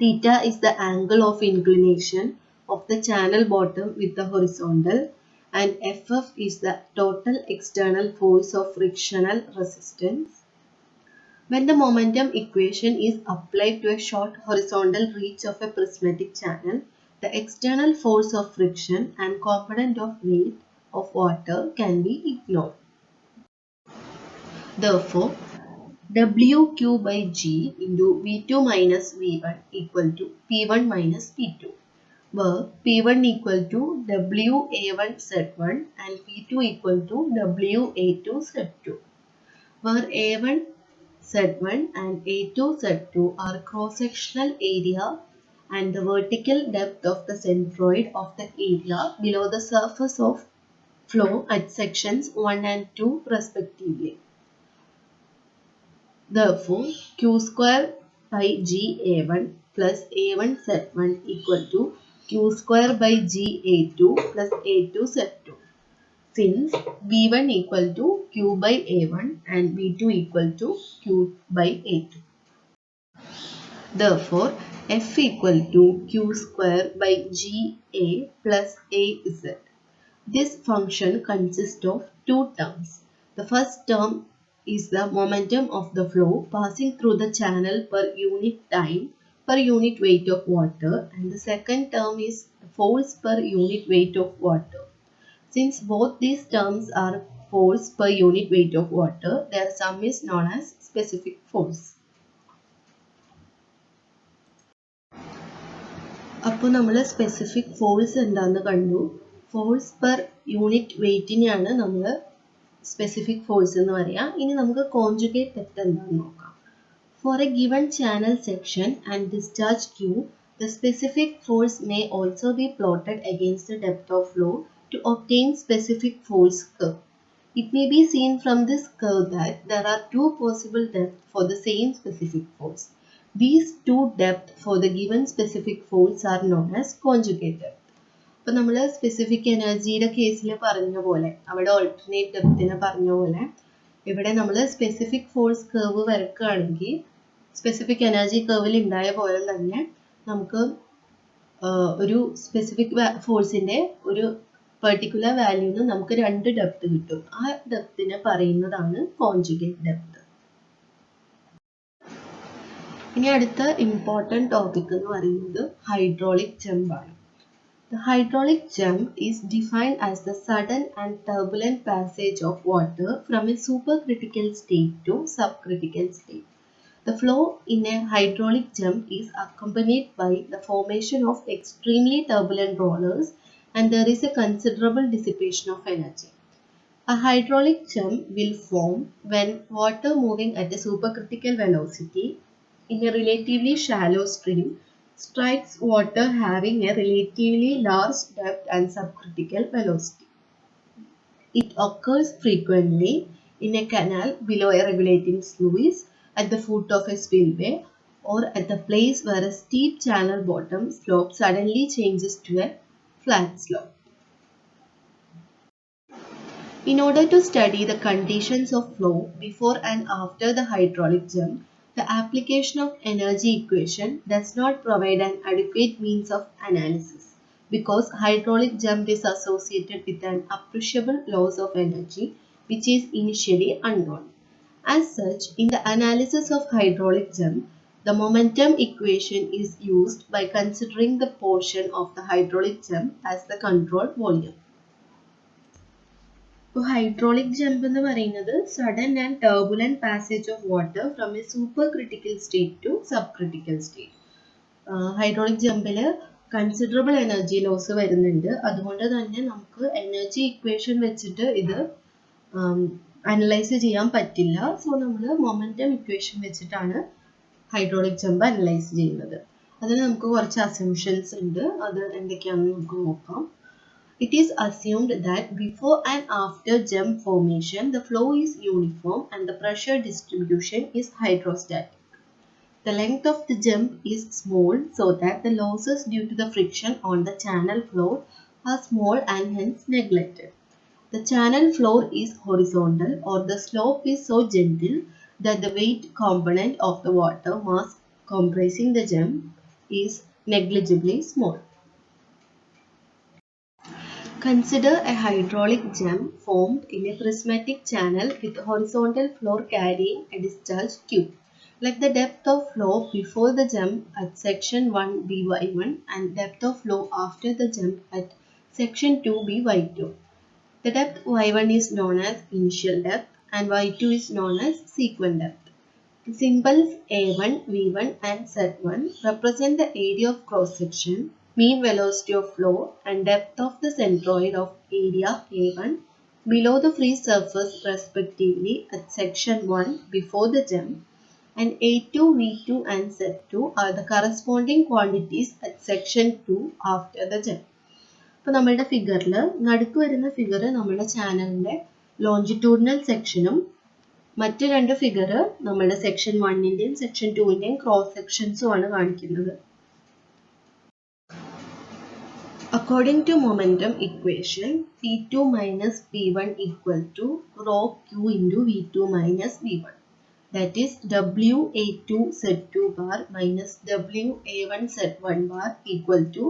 Theta is the angle of inclination of the channel bottom with the horizontal, and FF is the total external force of frictional resistance. When the momentum equation is applied to a short horizontal reach of a prismatic channel, the external force of friction and component of weight of water can be ignored. Therefore, WQ by G into V2 minus V1 equal to P1 minus P2, where P1 equal to WA1 Z1 and P2 equal to WA2 Z2, where A1 Z1 and A2 Z2 are cross-sectional area and the vertical depth of the centroid of the area below the surface of flow at sections 1 and 2 respectively. Therefore, Q square by GA1 plus A1 Z1 equal to Q square by GA2 plus A2 Z2, since V1 equal to Q by A1 and V2 equal to Q by A2. Therefore, F equal to Q square by GA plus AZ. This function consists of two terms. The first term is the momentum of the flow passing through the channel per unit time per unit weight of water, and the second term is force per unit weight of water. Since both these terms are force per unit weight of water, their sum is known as specific force. അപ്പോൾ നമ്മൾ സ്പെസിഫിക് ഫോഴ്സ് എന്താണെന്ന് കണ്ടു. ഫോഴ്സ് പെർ യൂണിറ്റ് വെയിറ്റിനെയാണ് നമ്മൾ സ്പെസിഫിക് ഫോഴ്സ് എന്ന് പറയാം. ഇനി നമുക്ക് കോൺജുഗേറ്റ് ഡെപ്ത് എന്താണെന്ന് നോക്കാം. For a given channel section and discharge Q, the specific force may also be plotted against the depth of flow to obtain specific force curve. It may be seen from this curve that there are two possible depths for the same specific force. These two depths for the given specific force are known as conjugate depth. അപ്പോൾ നമ്മൾ സ്പെസിഫിക് എനർജിയുടെ കേസിൽ പറഞ്ഞ പോലെ, അവിടെ ഓൾട്ടർനേറ്റ് ഡെപ്തിനെ പറഞ്ഞ പോലെ, ഇവിടെ നമ്മൾ സ്പെസിഫിക് ഫോഴ്സ് കർവ് വരക്കുകയാണെങ്കിൽ സ്പെസിഫിക് എനർജി കർവിൽ ഉണ്ടായ പോലെ തന്നെ നമുക്ക് ഒരു സ്പെസിഫിക് ഫോഴ്സിൻ്റെ ഒരു പെർട്ടിക്കുലർ വാല്യൂന്ന് നമുക്ക് രണ്ട് ഡെപ്ത് കിട്ടും. ആ ഡെപ്തിനെ പറയുന്നതാണ് കോൺജുഗേറ്റ് ഡെപ്ത്. ഇനി അടുത്ത ഇമ്പോർട്ടൻറ്റ് ടോപ്പിക് എന്ന് പറയുന്നത് ഹൈഡ്രോളിക് ജമ്പ് ആണ്. The hydraulic jump is defined as the sudden and turbulent passage of water from a supercritical state to subcritical state. The flow in a hydraulic jump is accompanied by the formation of extremely turbulent rollers, and there is a considerable dissipation of energy. A hydraulic jump will form when water moving at a supercritical velocity in a relatively shallow stream strikes water having a relatively large depth and subcritical velocity. It occurs frequently in a canal below a regulating sluice, at the foot of a spillway, or at the place where a steep channel bottom slope suddenly changes to a flat slope. In order to study the conditions of flow before and after the hydraulic jump, the application of energy equation does not provide an adequate means of analysis, because hydraulic jump is associated with an appreciable loss of energy which is initially unknown. As such, in the analysis of hydraulic jump, the momentum equation is used by considering the portion of the hydraulic jump as the controlled volume. Hydraulic jump എന്ന് പറയുന്നത് sudden and turbulent passage of water from a supercritical state to subcritical state. Hydraulic ജമ്പിൽ കൺസിഡറബിൾ എനർജി ലോസ് വരുന്നുണ്ട്. അതുകൊണ്ട് തന്നെ നമുക്ക് എനർജി ഇക്വേഷൻ വെച്ചിട്ട് ഇത് അനലൈസ് ചെയ്യാൻ പറ്റില്ല. സോ നമ്മൾ മൊമെന്റം ഇക്വേഷൻ വെച്ചിട്ടാണ് ഹൈഡ്രോളിക് ജമ്പ് അനലൈസ് ചെയ്യുന്നത്. അതിന് നമുക്ക് കുറച്ച് അസംഷൻസ് ഉണ്ട്. അത് എന്തൊക്കെയാണെന്ന് നമുക്ക് നോക്കാം. It is assumed that before and after jump formation, the flow is uniform and the pressure distribution is hydrostatic. The length of the jump is small, so that the losses due to the friction on the channel floor are small and hence neglected. The channel floor is horizontal, or the slope is so gentle that the weight component of the water mass comprising the jump is negligibly small. Consider a hydraulic jump formed in a prismatic channel with a horizontal floor carrying a discharge Q. Let the depth of flow before the jump at section 1 be y1 and depth of flow after the jump at section 2 be y2. The depth y1 is known as initial depth and y2 is known as sequent depth. The symbols A1, V1 and Z1 represent the area of cross section, mean velocity of flow and depth of the centroid of area A1 below the free surface respectively at section 1 before the jump, and A2, V2 and Z2 are the corresponding quantities at section 2 after the jump. അപ്പോൾ നമ്മളുടെ ഫിഗറിൽ നടുക്ക് വരുന്ന ഫിഗർ നമ്മുടെ ചാനലിൻ്റെ ലോഞ്ചിറ്റ്യൂഡിനൽ സെക്ഷനും മറ്റ് രണ്ട് ഫിഗർ നമ്മുടെ സെക്ഷൻ 1ൻ്റെയും സെക്ഷൻ 2ൻ്റെയും ക്രോസ് സെക്ഷൻസും ആണ് കാണിക്കുന്നത്. According to momentum equation, P2 minus P1 equal to rho Q into V2 minus V1. That is WA2 Z2 bar minus WA1 Z1 bar equal to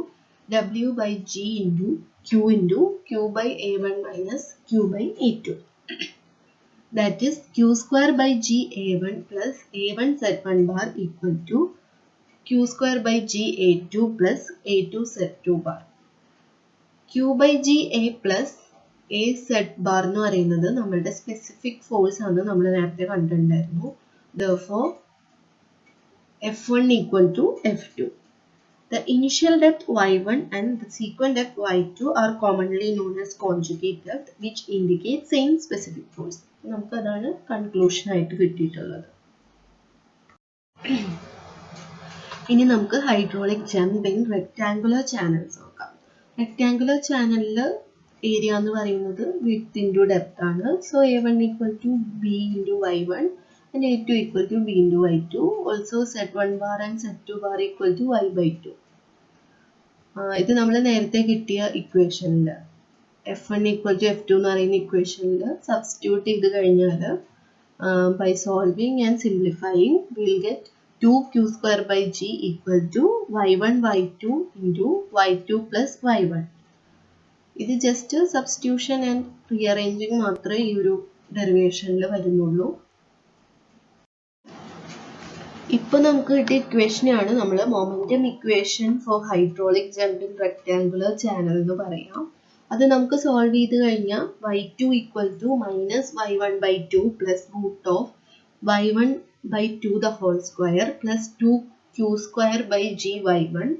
W by G into Q by A1 minus Q by A2. That is Q square by G A1 plus A1 Z1 bar equal to Q square by G A2 plus A2 Z2 bar. Q by G A plus A Z bar എന്ന് പറയുന്നത് നമ്മളുടെ സ്പെസിഫിക് ഫോഴ്സ് ആണ്, നമ്മൾ നേരത്തെ കണ്ടിട്ടുണ്ടായിരുന്നു. Therefore, F1 equal to F2. The initial depth Y1 and the sequent depth Y2 are commonly known as conjugate depth, which indicates same specific force. നമുക്ക് അതാണ് കൺക്ലൂഷൻ ആയിട്ട് കിട്ടിയിട്ടുള്ളത്. ഇനി നമുക്ക് hydraulic jump in rectangular channels നോക്കാം. റെക്ടാങ്കുലർ ചാനലിൽ ഏരിയ എന്ന് പറയുന്നത് വിഡ്ത്ത് ഇൻറ്റു ഡെപ്ത് ആണ്. So A1 equal to B into Y1 and A2 equal to B into Y2. Also Z1 bar and Z2 bar equal to Y by 2. ഇത് നമ്മൾ നേരത്തെ കിട്ടിയ ഇക്വേഷനിൽ F1 equal to F2 എന്ന് പറയുന്ന ഇക്വേഷനിൽ സബ്സ്റ്റിറ്റ്യൂട്ട് ചെയ്ത് കഴിഞ്ഞാൽ by solving and simplifying we'll get 2Q square by G equal to Y1 Y2 into Y2 plus Y1. ഇത് ജസ്റ്റ് സബ്സ്റ്റിറ്റ്യൂഷൻ ആൻഡ് റീഅറേഞ്ചിങ് മാത്രമേ ഈ ഒരു ഡെറിവേഷനിൽ വരുന്നുള്ളൂ. ഇപ്പോൾ നമുക്ക് കിട്ടിയ ഇക്വേഷനെയാണ് നമ്മൾ momentum equation for hydraulic jump in rectangular channel എന്ന് പറയാം. അത് നമുക്ക് സോൾവ് ചെയ്ത് കഴിഞ്ഞാൽ y2 equal to minus y1/2 plus root of y1/2 the whole square plus 2q² by g y1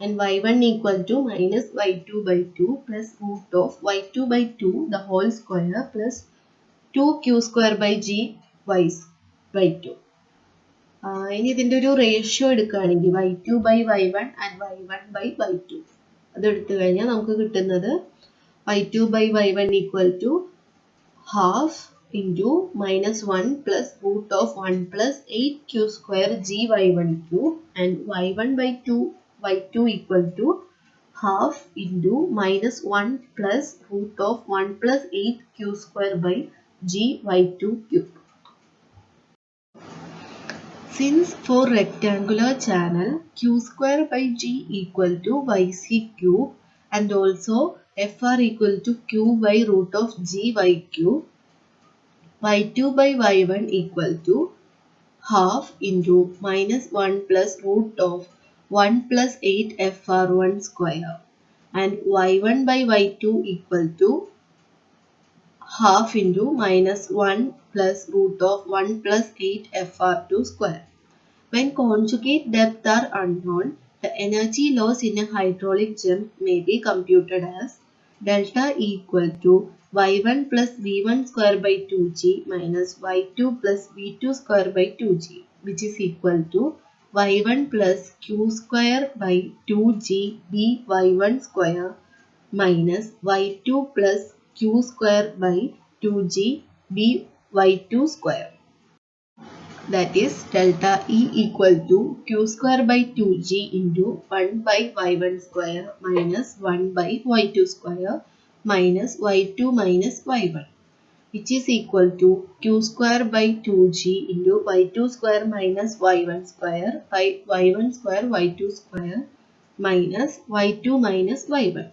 and y1 equal to minus y2/2 plus root of y2/2 the whole square plus 2q² by g y2. ഇനി ഇതിൻ്റെ ഒരു റേഷ്യോ എടുക്കുകയാണെങ്കിൽ y2/y1 and y1/y2 അത് എടുത്തു കഴിഞ്ഞാൽ നമുക്ക് കിട്ടുന്നത് y2/y1 equal to half into minus 1 plus root of 1 plus 8q² g y1 cube and y2 equal to half into minus 1 plus root of 1 plus 8q² by g y2 cube. Since for rectangular channel q² by g equal to yc cube and also fr equal to q by root of g y cube, y2/y1 equal to half into minus 1 plus root of 1 plus 8 fr1 square and y1/y2 equal to half into minus 1 plus root of 1 plus 8 fr2 square. When conjugate depth are unknown, the energy loss in a hydraulic jump may be computed as delta E equal to y1 plus v1 square by 2g minus y2 plus v2 square by 2g, which is equal to y1 plus q square by 2g by1 square minus y2 plus q square by 2g by2 square. That is delta E equal to q square by 2g into 1 by y1 square minus 1 by y2 square minus y2 minus y1, which is equal to q square by 2g into y2 square minus y1 square by y1 square y2 square minus y2 minus y1.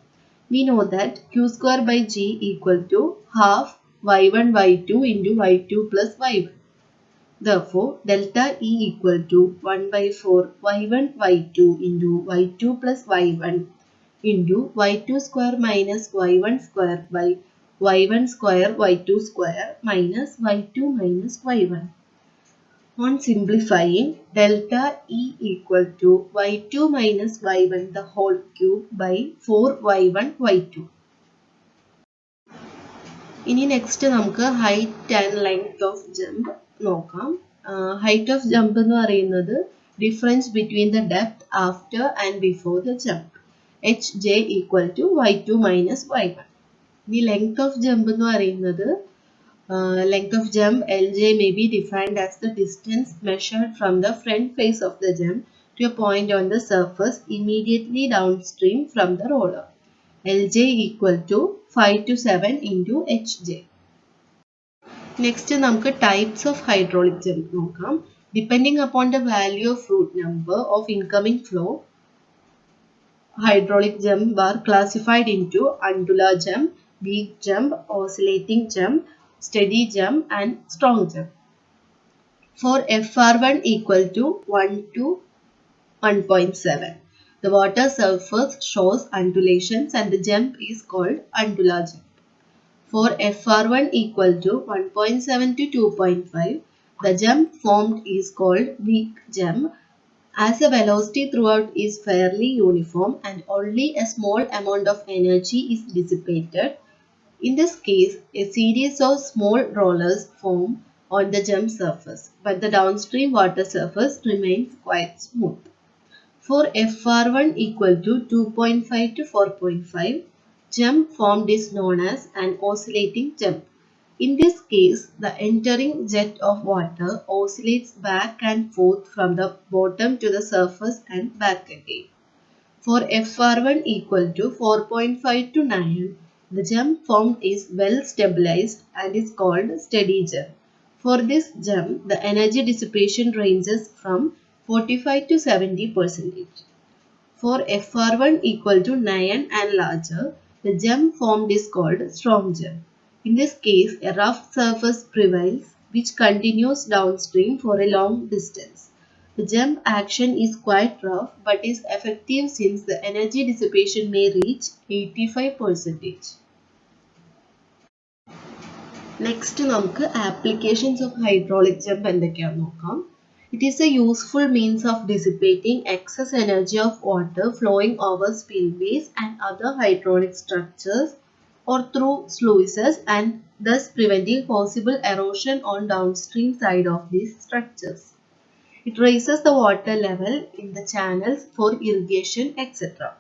We know that q square by g equal to half y1 y2 into y2 plus y1. Therefore, delta E equal to 1/4 y1 y2 into y2 plus y1 into y2 square minus y1 square by y1 square y2 square minus y2 minus y1. On simplifying, delta E equal to y2 minus y1 the whole cube by 4y1 y2. ഇനി നെക്സ്റ്റ് നമുക്ക് height and length of jump നോക്കാം. ഹൈറ്റ് ഓഫ് ജമ്പ് എന്ന് പറയുന്നത് difference between the depth after and before the jump hj equal to y2 minus y1. ഇനി ലെങ്ത് ഓഫ് ജമ്പ് എന്ന് പറയുന്നത് length of jump Lj may be defined as the distance measured from the front face of the jump to a point on the surface immediately downstream from the roller. Lj equal to 5 to 7 into hj. Next നമുക്ക് types of hydraulic jump നോക്കാം. Depending upon the value of root number of incoming flow, hydraulic jump are classified into undular jump, weak jump, oscillating jump, steady jump and strong jump. For FR1 equal to 1 to 1.7, the water surface shows undulations and the jump is called undular jump. For FR1 equal to 1.7 to 2.5, the jump formed is called weak jump as the velocity throughout is fairly uniform and only a small amount of energy is dissipated. In this case, a series of small rollers form on the jump surface, but the downstream water surface remains quite smooth. For FR1 equal to 2.5 to 4.5, jump formed is known as an oscillating jump. In this case, the entering jet of water oscillates back and forth from the bottom to the surface and back again. For FR1 equal to 4.5 to 9, the jump formed is well stabilized and is called steady jump. For this jump, the energy dissipation ranges from 45 to 70%. For FR1 equal to 9 and larger, the jump formed is called strong jump. In this case, a rough surface prevails which continues downstream for a long distance. The jump action is quite rough but is effective since the energy dissipation may reach 85%. Next, നമുക്ക് applications of hydraulic jump എന്തൊക്കെയാണെന്ന് നോക്കാം. It is a useful means of dissipating excess energy of water flowing over spillways and other hydraulic structures or through sluices and thus preventing possible erosion on downstream side of these structures. It raises the water level in the channels for irrigation, etc.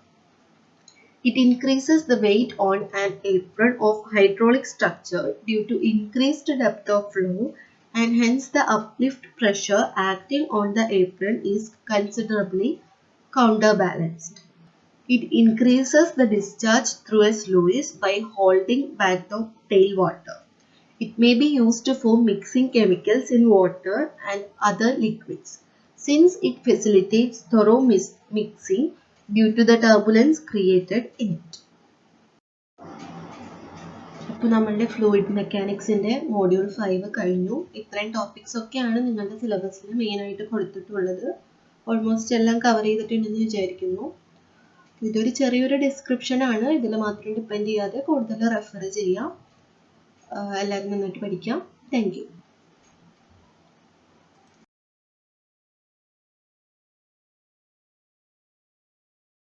It increases the weight on an apron of hydraulic structure due to increased depth of flow and hence the uplift pressure acting on the apron is considerably counterbalanced. It increases the discharge through a sluice by holding back the tailwater. It may be used for mixing chemicals in water and other liquids, since it facilitates thorough mixing due to the turbulence created in it. അപ്പോൾ നമ്മളുടെ ഫ്ലൂയിഡ് മെക്കാനിക്സിൻ്റെ മോഡ്യൂൾ 5 കഴിഞ്ഞു. ഇത്രയും ടോപ്പിക്സ് ഒക്കെയാണ് നിങ്ങളുടെ സിലബസിൽ മെയിനായിട്ട് കൊടുത്തിട്ടുള്ളത്. ഓൾമോസ്റ്റ് എല്ലാം കവർ ചെയ്തിട്ടുണ്ടെന്ന് വിചാരിക്കുന്നു. ഇതൊരു ചെറിയൊരു ഡിസ്ക്രിപ്ഷനാണ്. ഇതിൽ മാത്രം ഡിപ്പെൻഡ് ചെയ്യാതെ കൂടുതൽ റെഫർ ചെയ്യാം. എല്ലാവരും നന്നായിട്ട് പഠിക്കാം. Thank you.